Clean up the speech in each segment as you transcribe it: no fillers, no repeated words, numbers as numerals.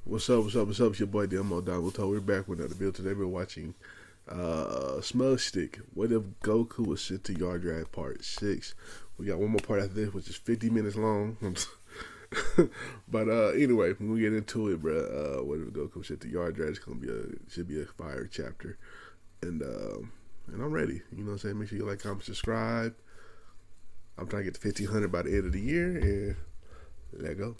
What's up? What's up? What's up? It's your boy Domuto. We're back with another build today. We're watching SmugStick. What if Goku was sent to Yardrat Part 6? We got one more part after this, which is 50 minutes long. But anyway, when we get into it, bro, what if Goku was sent to Yardrat? It's gonna be should be a fire chapter, and I'm ready. You know what I'm saying? Make sure you like, comment, subscribe. I'm trying to get to 1500 by the end of the year, and let go.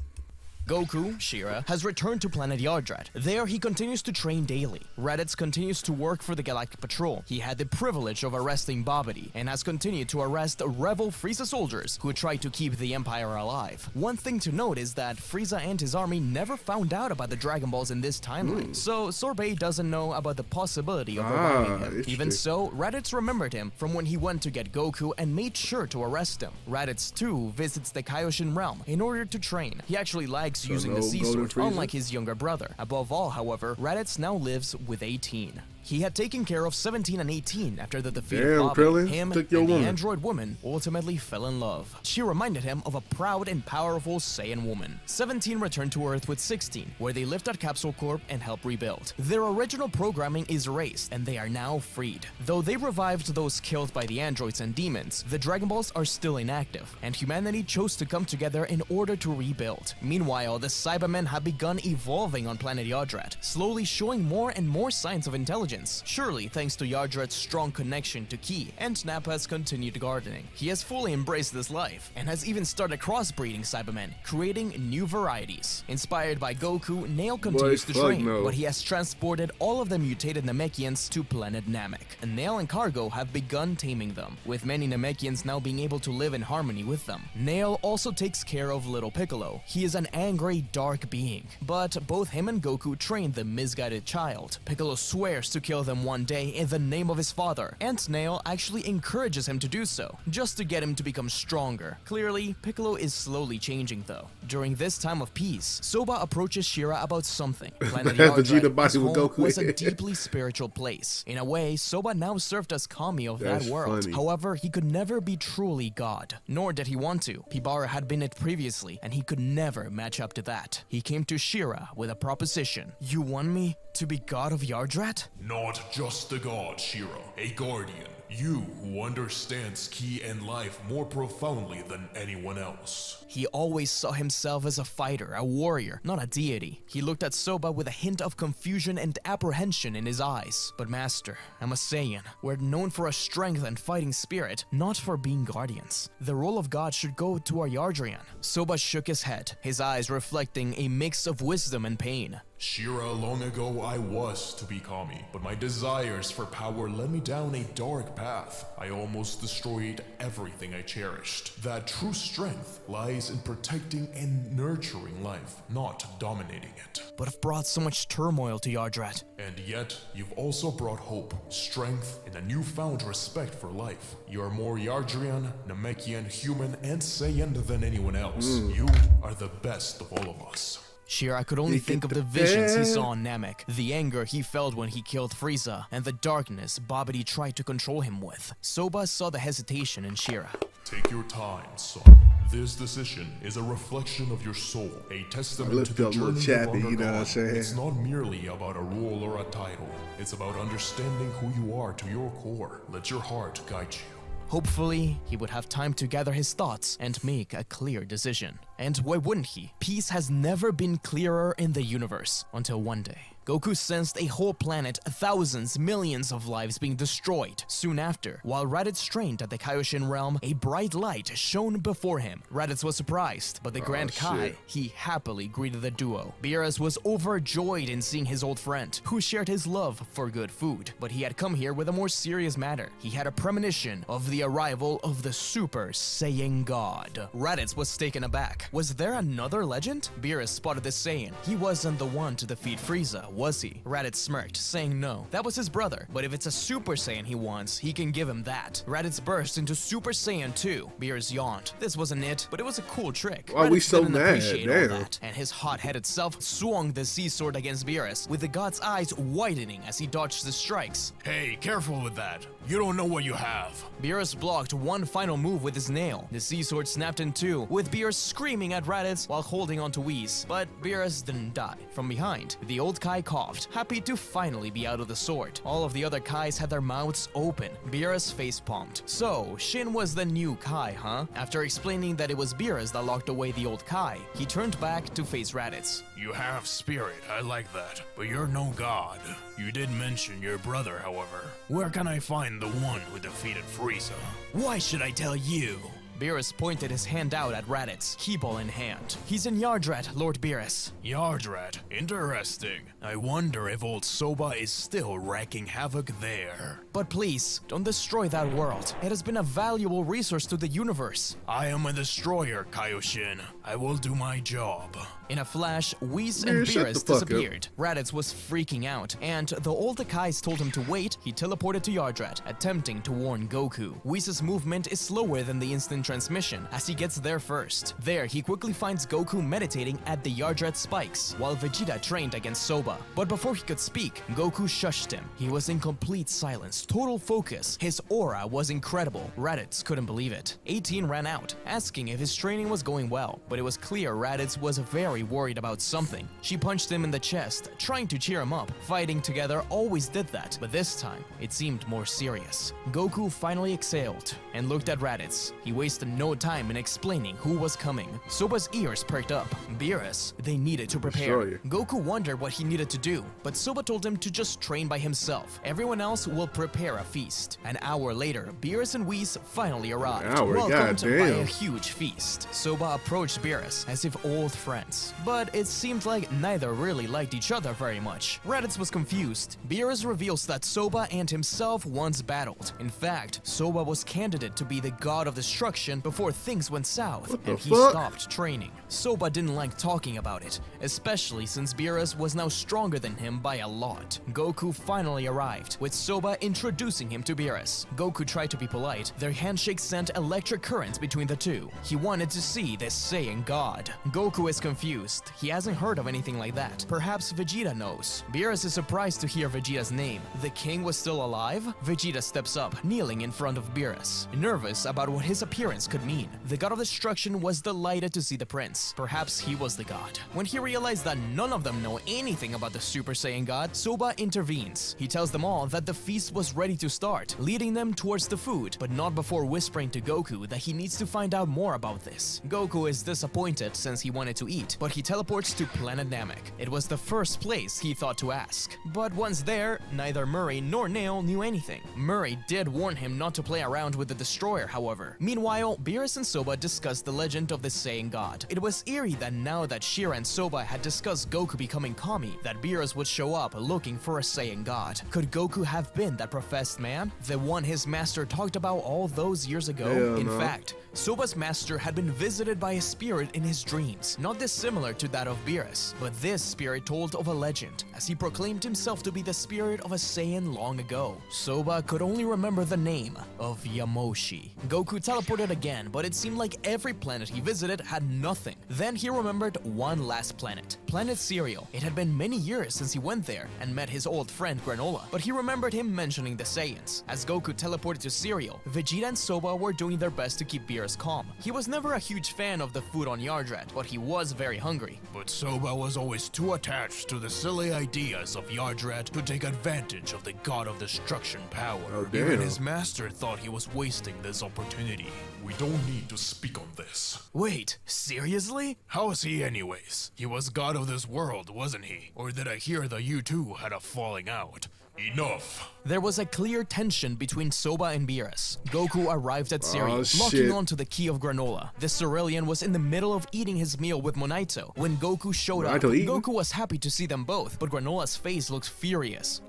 Goku, Shira, has returned to planet Yardrat. There, he continues to train daily. Raditz continues to work for the Galactic Patrol. He had the privilege of arresting Babidi, and has continued to arrest rebel Frieza soldiers who tried to keep the Empire alive. One thing to note is that Frieza and his army never found out about the Dragon Balls in this timeline, so Sorbet doesn't know about the possibility of reviving him. Even so, Raditz remembered him from when he went to get Goku and made sure to arrest him. Raditz too visits the Kaioshin realm in order to train. He actually likes using the sea sword, unlike his younger brother. Above all, however, Raditz now lives with 18. He had taken care of 17 and 18 after the defeat of Bobby. Him and the android woman ultimately fell in love. She reminded him of a proud and powerful Saiyan woman. 17 returned to Earth with 16, where they lived at Capsule Corp and helped rebuild. Their original programming is erased, and they are now freed. Though they revived those killed by the androids and demons, the Dragon Balls are still inactive, and humanity chose to come together in order to rebuild. Meanwhile, the Cybermen have begun evolving on planet Yardrat, slowly showing more and more signs of intelligence. Surely thanks to Yardrat's strong connection to Ki, and Snap has continued gardening. He has fully embraced this life, and has even started crossbreeding Cybermen, creating new varieties. Inspired by Goku, Nail continues to train, but he has transported all of the mutated Namekians to planet Namek. And Nail and Cargo have begun taming them, with many Namekians now being able to live in harmony with them. Nail also takes care of little Piccolo. He is an angry, dark being, but both him and Goku train the misguided child. Piccolo swears to kill them one day in the name of his father, and Nail actually encourages him to do so, just to get him to become stronger. Clearly, Piccolo is slowly changing though. During this time of peace, Soba approaches Shira about something. Planet Yardrat, his home, was a deeply spiritual place. In a way, Soba now served as Kami of that world. Funny. However, he could never be truly God, nor did he want to. Pibara had been it previously, and he could never match up to that. He came to Shira with a proposition. You want me to be God of Yardrat? Not just a god, Shiro, a guardian. You who understands Ki and life more profoundly than anyone else. He always saw himself as a fighter, a warrior, not a deity. He looked at Soba with a hint of confusion and apprehension in his eyes. But Master, I'm a Saiyan. We're known for our strength and fighting spirit, not for being guardians. The role of God should go to our Yardrian. Soba shook his head, his eyes reflecting a mix of wisdom and pain. Shira, long ago I was to be Kami, but my desires for power led me down a dark path. I almost destroyed everything I cherished. That true strength lies in protecting and nurturing life, not dominating it. But have brought so much turmoil to Yardrat. And yet, you've also brought hope, strength, and a newfound respect for life. You're more Yardrian, Namekian, human, and Saiyan than anyone else. You are the best of all of us. Shira could only think of the visions he saw on Namek, the anger he felt when he killed Frieza, and the darkness Babidi tried to control him with. Soba saw the hesitation in Shira. Take your time, son. This decision is a reflection of your soul, a testament to the journey you've undergone. It's not merely about a role or a title. It's about understanding who you are to your core. Let your heart guide you. Hopefully, he would have time to gather his thoughts and make a clear decision. And why wouldn't he? Peace has never been clearer in the universe, until one day. Goku sensed a whole planet, thousands, millions of lives being destroyed. Soon after, while Raditz trained at the Kaioshin realm, a bright light shone before him. Raditz was surprised, but the Grand Kai, he happily greeted the duo. Beerus was overjoyed in seeing his old friend, who shared his love for good food. But he had come here with a more serious matter. He had a premonition of the arrival of the Super Saiyan God. Raditz was taken aback. Was there another legend? Beerus spotted the Saiyan. He wasn't the one to defeat Frieza, was he? Raditz smirked, saying no. That was his brother, but if it's a Super Saiyan he wants, he can give him that. Raditz burst into Super Saiyan 2. Beerus yawned. This wasn't it, but it was a cool trick. Why are we so didn't mad? appreciate all that, and his hot-headed self swung the sea sword against Beerus, with the god's eyes widening as he dodged the strikes. Hey, careful with that. You don't know what you have. Beerus blocked one final move with his nail. The sea sword snapped in two, with Beerus screaming screaming at Raditz while holding onto Whis, but Beerus didn't die. From behind, the old Kai coughed, happy to finally be out of the sword. All of the other Kais had their mouths open. Beerus face-palmed. So, Shin was the new Kai, huh? After explaining that it was Beerus that locked away the old Kai, he turned back to face Raditz. You have spirit, I like that, but you're no god. You did mention your brother, however. Where can I find the one who defeated Frieza? Why should I tell you? Beerus pointed his hand out at Raditz, keyball in hand. He's in Yardrat, Lord Beerus. Yardrat, interesting. I wonder if old Soba is still wreaking havoc there. But please, don't destroy that world. It has been a valuable resource to the universe. I am a destroyer, Kaioshin. I will do my job. In a flash, Whis and Beerus disappeared. Raditz was freaking out, and though all the Kais told him to wait, he teleported to Yardrat, attempting to warn Goku. Whis' movement is slower than the instant transmission, as he gets there first. There, he quickly finds Goku meditating at the Yardrat spikes, while Vegeta trained against Soba. But before he could speak, Goku shushed him. He was in complete silence, total focus. His aura was incredible. Raditz couldn't believe it. 18 ran out, asking if his training was going well, but it was clear Raditz was very worried about something. She punched him in the chest, trying to cheer him up. Fighting together always did that, but this time, it seemed more serious. Goku finally exhaled and looked at Raditz. He wasted no time in explaining who was coming. Soba's ears perked up. Beerus, they needed to prepare. Goku wondered what he needed to do, but Soba told him to just train by himself. Everyone else will prepare a feast. An hour later, Beerus and Whis finally arrived, welcomed by a huge feast. Soba approached Beerus as if old friends, but it seemed like neither really liked each other very much. Raditz was confused. Beerus reveals that Soba and himself once battled. In fact, Soba was candidate to be the god of destruction before things went south, and he stopped training. Soba didn't like talking about it, especially since Beerus was now stronger than him by a lot. Goku finally arrived, with Soba introducing him to Beerus. Goku tried to be polite. Their handshake sent electric currents between the two. He wanted to see this Saiyan god. Goku is confused. He hasn't heard of anything like that. Perhaps Vegeta knows. Beerus is surprised to hear Vegeta's name. The king was still alive? Vegeta steps up, kneeling in front of Beerus, nervous about what his appearance could mean. The god of destruction was delighted to see the prince. Perhaps he was the god. When he realized that none of them know anything about the Super Saiyan god, Soba intervenes. He tells them all that the feast was ready to start, leading them towards the food, but not before whispering to Goku that he needs to find out more about this. Goku is disappointed since he wanted to eat, but he teleports to Planet Namek. It was the first place he thought to ask. But once there, neither Murray nor Nail knew anything. Murray did warn him not to play around with the destroyer, however. Meanwhile, Beerus and Soba discussed the legend of the Saiyan god. It was eerie that now that Shira and Soba had discussed Goku becoming Kami, that Beerus would show up looking for a Saiyan god. Could Goku have been that professed man? The one his master talked about all those years ago? In fact, Soba's master had been visited by a spirit in his dreams, not dissimilar to that of Beerus, but this spirit told of a legend, as he proclaimed himself to be the spirit of a Saiyan long ago. Soba could only remember the name of Yamoshi. Goku teleported again, but it seemed like every planet he visited had nothing. Then he remembered one last planet, Planet Cereal. It had been many years since he went there and met his old friend Granola, but he remembered him mentioning the Saiyans. As Goku teleported to Cereal, Vegeta and Soba were doing their best to keep Beerus calm. He was never a huge fan of the food on Yardrat, but he was very hungry. But Soba was always too attached to the silly ideas of Yardrat to take advantage of the god of destruction power. Even his master thought he was wasting this opportunity. We don't need to speak on this. Wait, seriously? How is he anyways? He was god of this world, wasn't he? Or did I hear that you two had a falling out? Enough! There was a clear tension between Soba and Beerus. Goku arrived at Cereal, locking onto the key of Granola. The Cerealian was in the middle of eating his meal with Monaito. When Goku showed up, Goku was happy to see them both, but Granola's face looked furious.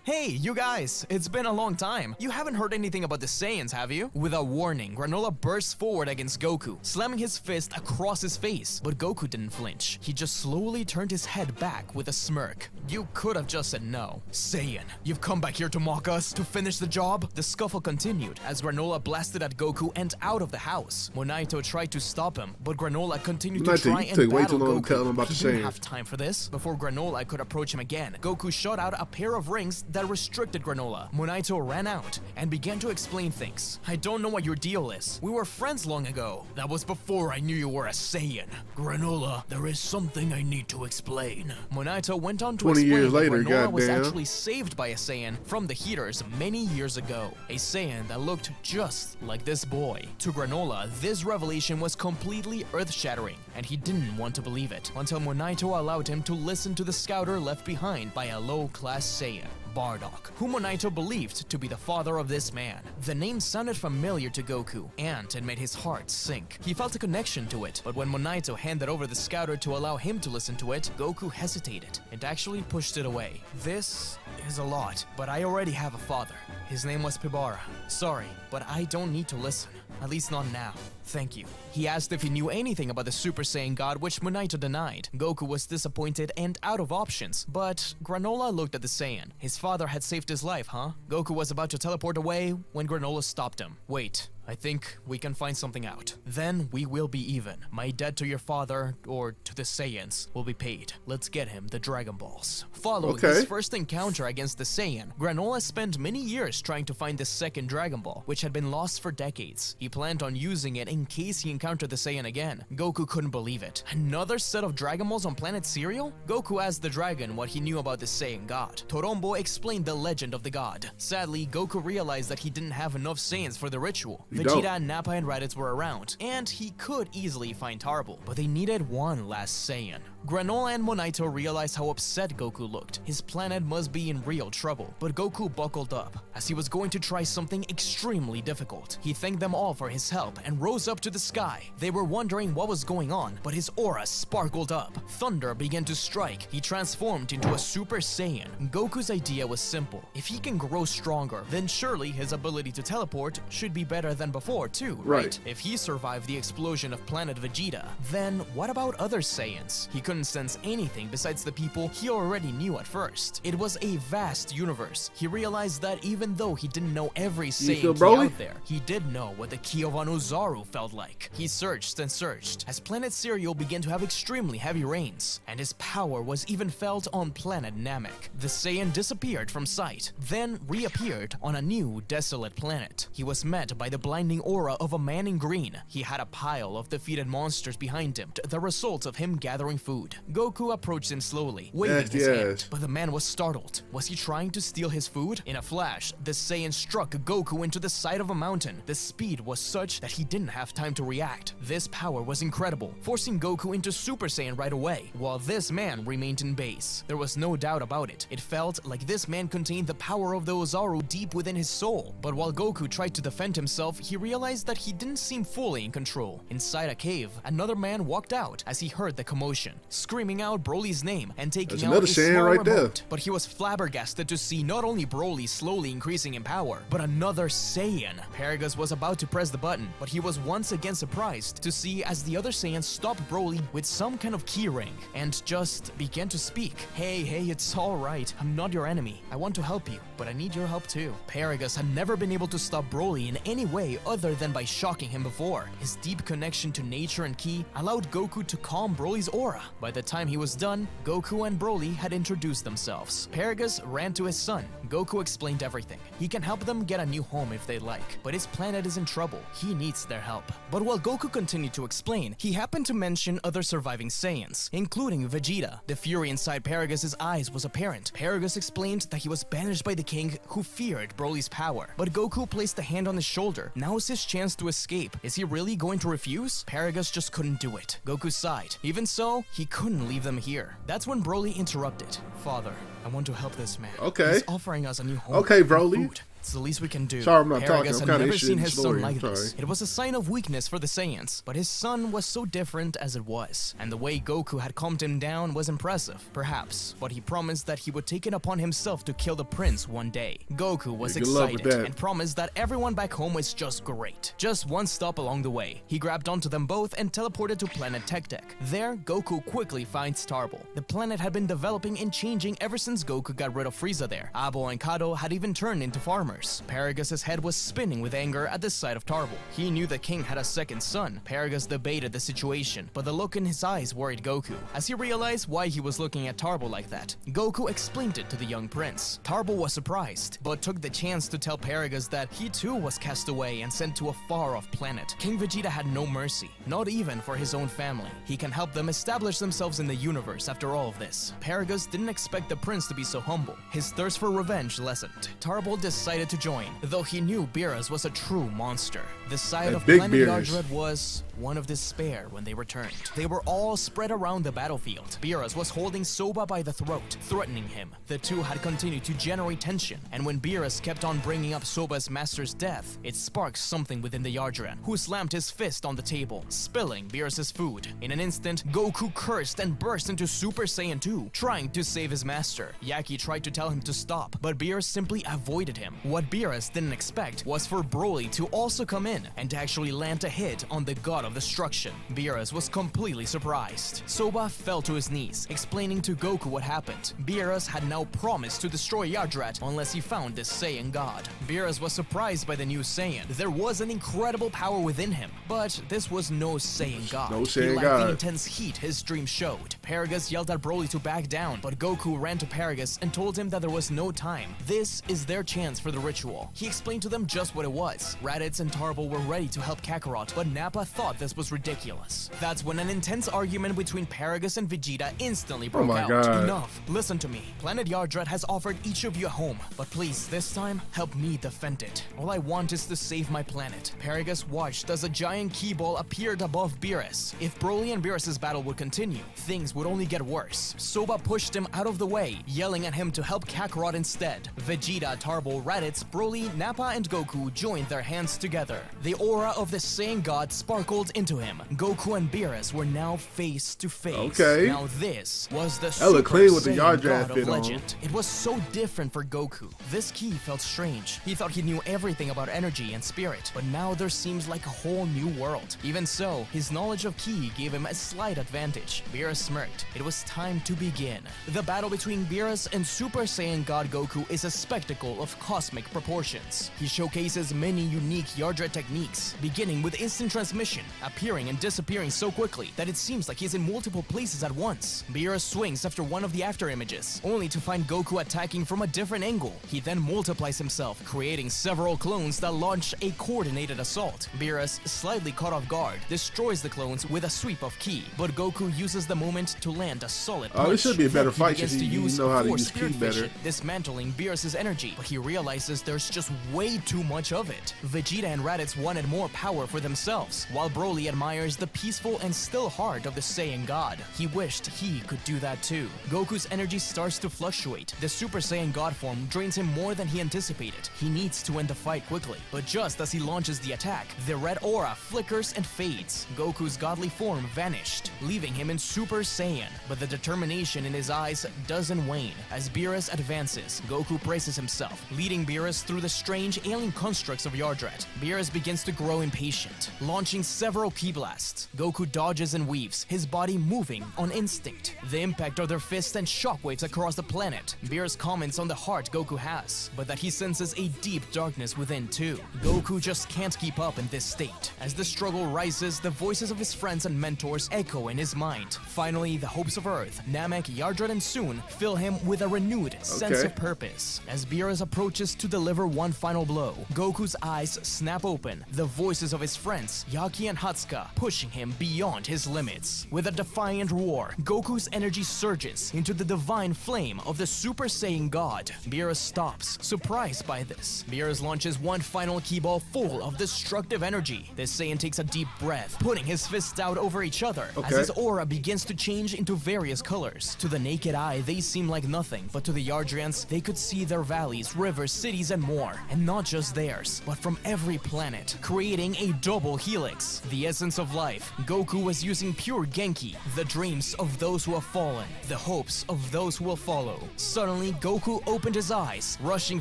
Hey, you guys! It's been a long time. You haven't heard anything about the Saiyans, have you? With a warning, Granola bursts forward against Goku, slamming his fist across his face. But Goku didn't flinch. He just slowly turned his head back with a smirk. You could have just said no. Saiyan, you've come back here to mock us? To finish the job? The scuffle continued as Granola blasted at Goku and out of the house. Monaito tried to stop him, but Granola continued to try and battle Goku. He didn't have time for this. Before Granola could approach him again, Goku shot out a pair of rings that restricted Granola, Monaito ran out and began to explain things. I don't know what your deal is. We were friends long ago. That was before I knew you were a Saiyan. Granola, there is something I need to explain. Monaito went on to 20 explain years that later, Granola was goddamn. actually saved by a Saiyan from the heaters many years ago. A Saiyan that looked just like this boy. To Granola, this revelation was completely earth-shattering, and he didn't want to believe it until Monaito allowed him to listen to the scouter left behind by a low-class Saiyan, Bardock, who Monaito believed to be the father of this man. The name sounded familiar to Goku, and it made his heart sink. He felt a connection to it, but when Monaito handed over the scouter to allow him to listen to it, Goku hesitated and actually pushed it away. This is a lot, but I already have a father. His name was Pibara. Sorry, but I don't need to listen. At least not now. Thank you. He asked if he knew anything about the Super Saiyan God, which Monaito denied. Goku was disappointed and out of options, but Granola looked at the Saiyan. His father had saved his life, huh? Goku was about to teleport away when Granola stopped him. Wait, I think we can find something out. Then we will be even. My debt to your father, or to the Saiyans, will be paid. Let's get him the Dragon Balls. Following his first encounter against the Saiyan, Granola spent many years trying to find the second Dragon Ball, which had been lost for decades. He planned on using it in case he encountered the Saiyan again. Goku couldn't believe it. Another set of Dragon Balls on planet Cereal? Goku asked the dragon what he knew about the Saiyan God. Torombo explained the legend of the god. Sadly, Goku realized that he didn't have enough Saiyans for the ritual. Vegeta, Nappa, and Raditz were around, and he could easily find Tarble, but they needed one last Saiyan. Granola and Monaito realized how upset Goku looked. His planet must be in real trouble, but Goku buckled up, as he was going to try something extremely difficult. He thanked them all for his help and rose up to the sky. They were wondering what was going on, but his aura sparkled up. Thunder began to strike. He transformed into a Super Saiyan. Goku's idea was simple. If he can grow stronger, then surely his ability to teleport should be better than before too, right? If he survived the explosion of planet Vegeta, then what about other Saiyans? He couldn't sense anything besides the people he already knew at first. It was a vast universe. He realized that even though he didn't know every Saiyan key out there, he did know what the key of Anuzaru felt like. He searched and searched as planet Cereal began to have extremely heavy rains, and his power was even felt on planet Namek. The Saiyan disappeared from sight, then reappeared on a new, desolate planet. He was met by the blinding aura of a man in green. He had a pile of defeated monsters behind him, the result of him gathering food. Goku approached him slowly, waving his hand, but the man was startled. Was he trying to steal his food? In a flash, the Saiyan struck Goku into the side of a mountain. The speed was such that he didn't have time to react. This power was incredible, forcing Goku into Super Saiyan right away, while this man remained in base. There was no doubt about it. It felt like this man contained the power of the Ozaru deep within his soul. But while Goku tried to defend himself, he realized that he didn't seem fully in control. Inside a cave, another man walked out as he heard the commotion, screaming out Broly's name and taking out a small remote. But he was flabbergasted to see not only Broly slowly increasing in power, but another Saiyan. Paragus was about to press the button, but he was once again surprised to see as the other Saiyan stopped Broly with some kind of key ring and just began to speak. Hey, it's alright. I'm not your enemy. I want to help you, but I need your help too. Paragus had never been able to stop Broly in any way other than by shocking him before. His deep connection to nature and ki allowed Goku to calm Broly's aura. By the time he was done, Goku and Broly had introduced themselves. Paragus ran to his son. Goku explained everything. He can help them get a new home if they like, but his planet is in trouble. He needs their help. But while Goku continued to explain, he happened to mention other surviving Saiyans, including Vegeta. The fury inside Paragus's eyes was apparent. Paragus explained that he was banished by the king who feared Broly's power, but Goku placed a hand on his shoulder. Now's his chance to escape. Is he really going to refuse? Paragus just couldn't do it. Goku sighed. Even so, he couldn't leave them here. That's when Broly interrupted. Father, I want to help this man. He's offering us a new home. Broly. Food. It's the least we can do. Sorry, I'm not talking. Paragus I'm had kind never of seen his son like Sorry. this. It was a sign of weakness for the Saiyans, but his son was so different as it was, and the way Goku had calmed him down was impressive, perhaps, but he promised that he would take it upon himself to kill the prince one day. Goku was excited and promised that everyone back home was just great. Just one stop along the way. He grabbed onto them both and teleported to planet Tech Deck. There, Goku quickly finds Tarble. The planet had been developing and changing ever since Goku got rid of Frieza there. Abo and Kado had even turned into farmers. tremors. Paragus' head was spinning with anger at the sight of Tarble. He knew the king had a second son. Paragus debated the situation, but the look in his eyes worried Goku. As he realized why he was looking at Tarble like that, Goku explained it to the young prince. Tarble was surprised, but took the chance to tell Paragus that he too was cast away and sent to a far-off planet. King Vegeta had no mercy, not even for his own family. He can help them establish themselves in the universe after all of this. Paragus didn't expect the prince to be so humble. His thirst for revenge lessened. Tarble decided to join, though he knew Beerus was a true monster. The sight of Planet Yardrat was one of despair when they returned. They were all spread around the battlefield. Beerus was holding Soba by the throat, threatening him. The two had continued to generate tension, and when Beerus kept on bringing up Soba's master's death, it sparked something within the Yardrat, who slammed his fist on the table, spilling Beerus' food. In an instant, Goku cursed and burst into Super Saiyan 2, trying to save his master. Yaki tried to tell him to stop, but Beerus simply avoided him. What Beerus didn't expect was for Broly to also come in and to actually land a hit on the god of destruction. Beerus was completely surprised. Soba fell to his knees, explaining to Goku what happened. Beerus had now promised to destroy Yardrat unless he found this Saiyan god. Beerus was surprised by the new Saiyan. There was an incredible power within him, but this was no Saiyan god. No Saiyan he lacked god. the intense heat his dream showed. Paragus yelled at Broly to back down, but Goku ran to Paragus and told him that there was no time. This is their chance for the ritual. He explained to them just what it was. Raditz and Tarble were ready to help Kakarot, but Nappa thought this was ridiculous. That's when an intense argument between Paragus and Vegeta instantly broke out. God. Enough. Listen to me. Planet Yardrat has offered each of you a home, but please, this time, help me defend it. All I want is to save my planet. Paragus watched as a giant key ball appeared above Beerus. If Broly and Beerus' battle would continue, things would only get worse. Soba pushed him out of the way, yelling at him to help Kakarot instead. Vegeta, Tarble, Raditz, Broly, Nappa, and Goku joined their hands together. The aura of the Saiyan God sparkled into him. Goku and Beerus were now face to face. Okay. Now this was the That looked Super clean with the Saiyan Yardrat God fit of on. legend. It was so different for Goku. This key felt strange. He thought he knew everything about energy and spirit, but now there seems like a whole new world. Even so, his knowledge of ki gave him a slight advantage. Beerus smirked. It was time to begin. The battle between Beerus and Super Saiyan God Goku is a spectacle of cosmic proportions. He showcases many unique Yardrat techniques, beginning with instant transmission, appearing and disappearing so quickly that it seems like he's in multiple places at once. Beerus swings after one of the after images, only to find Goku attacking from a different angle. He then multiplies himself, creating several clones that launch a coordinated assault. Beerus, slightly caught off guard, destroys the clones with a sweep of ki, but Goku uses the moment to land a solid punch. Oh, this should be a better He fight begins because to you use know how to Force use ki Spirit better. Vision, dismantling Beerus' energy, but he realizes there's just way too much of it. Vegeta and Raditz wanted more power for themselves, while Broly admires the peaceful and still heart of the Saiyan God. He wished he could do that too. Goku's energy starts to fluctuate. The Super Saiyan God form drains him more than he anticipated. He needs to end the fight quickly, but just as he launches the attack, the red aura flickers and fades. Goku's godly form vanished, leaving him in Super Saiyan, but the determination in his eyes doesn't wane. As Beerus advances, Goku braces himself, leading Beerus through the strange alien constructs of Yardrat. Beerus begins to grow impatient, launching several ki blasts. Goku dodges and weaves, his body moving on instinct. The impact of their fists sends shockwaves across the planet. Beerus comments on the heart Goku has, but that he senses a deep darkness within too. Goku just can't keep up in this state. As the struggle rises, the voices of his friends and mentors echo in his mind. Finally, the hopes of Earth, Namek, Yardrat, and Soon fill him with a renewed sense of purpose. As Beerus approaches to deliver one final blow, Goku's eyes snap open, the voices of his friends, Yaki and Hatsuka, pushing him beyond his limits. With a defiant roar, Goku's energy surges into the divine flame of the Super Saiyan God. Beerus stops, surprised by this. Beerus launches one final ki ball full of destructive energy. The Saiyan takes a deep breath, putting his fists out over each other as his aura begins to change into various colors. To the naked eye, they seem like nothing, but to the Yardrans, they could see their valleys, rivers, cities, and more. And not just theirs, but from every planet, creating a double helix. The essence of life, Goku was using pure Genki, the dreams of those who have fallen, the hopes of those who will follow. Suddenly, Goku opened his eyes, rushing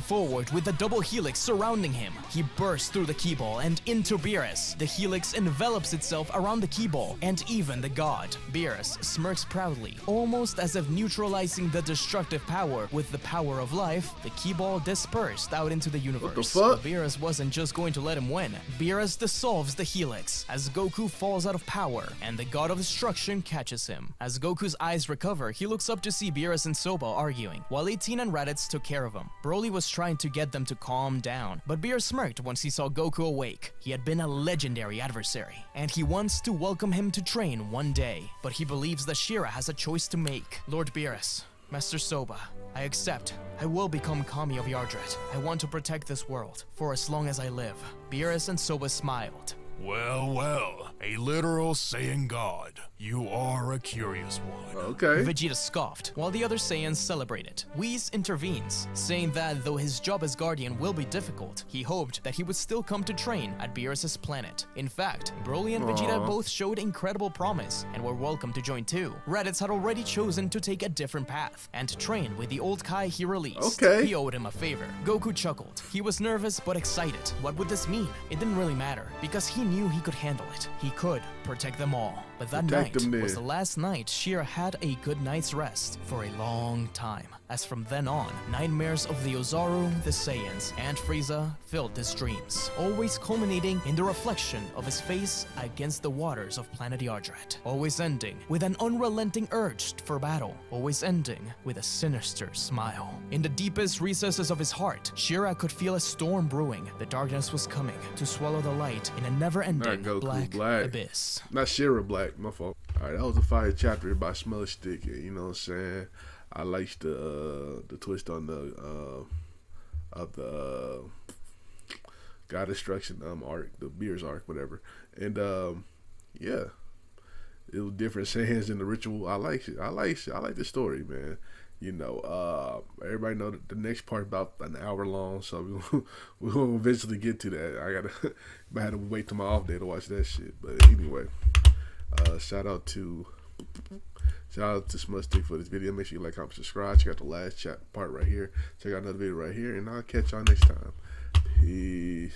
forward with the double helix surrounding him. He bursts through the ki ball and into Beerus. The helix envelops itself around the ki ball and even the god. Beerus, smirking smirks proudly, almost as if neutralizing the destructive power with the power of life. The ki ball dispersed out into the universe. What the fuck? But Beerus wasn't just going to let him win. Beerus dissolves the helix as Goku falls out of power, and the god of destruction catches him. As Goku's eyes recover, he looks up to see Beerus and Soba arguing, while 18 and Raditz took care of him. Broly was trying to get them to calm down, but Beerus smirked once he saw Goku awake. He had been a legendary adversary, and he wants to welcome him to train one day. But he believes that Shira has a choice to make. Lord Beerus, Master Soba, I accept. I will become Kami of Yardrat. I want to protect this world for as long as I live. Beerus and Soba smiled. Well, well, a literal Saiyan god. You are a curious one. Okay. Vegeta scoffed, while the other Saiyans celebrated. Whis intervenes, saying that though his job as guardian will be difficult, he hoped that he would still come to train at Beerus' planet. In fact, Broly and Vegeta both showed incredible promise and were welcome to join too. Raditz had already chosen to take a different path and to train with the old Kai he released. Okay. He owed him a favor. Goku chuckled. He was nervous but excited. What would this mean? It didn't really matter, because he knew he could handle it. He could protect them all. But that Protect night them was then. the last night Shira had a good night's rest for a long time. As from then on, nightmares of the Ozaru, the Saiyans, and Frieza filled his dreams, always culminating in the reflection of his face against the waters of planet Yardrat, always ending with an unrelenting urge for battle, always ending with a sinister smile. In the deepest recesses of his heart, Shira could feel a storm brewing. The darkness was coming to swallow the light in a never-ending Not Goku, black abyss. Not Shira Black, my fault. Alright, that was a fire chapter by SmugStick. You know what I'm saying? I liked the twist on the of the God Destruction arc, the Beerus arc, whatever. And yeah, it was different Saiyans in the ritual. I like it. I like the story, man. You know, everybody know that the next part about an hour long, so we'll eventually get to that. I had to wait till my off day to watch that shit. But anyway, shout out to SmugStick for this video. Make sure you like, comment, subscribe. Check out the last part right here. Check out another video right here, and I'll catch y'all next time. Peace.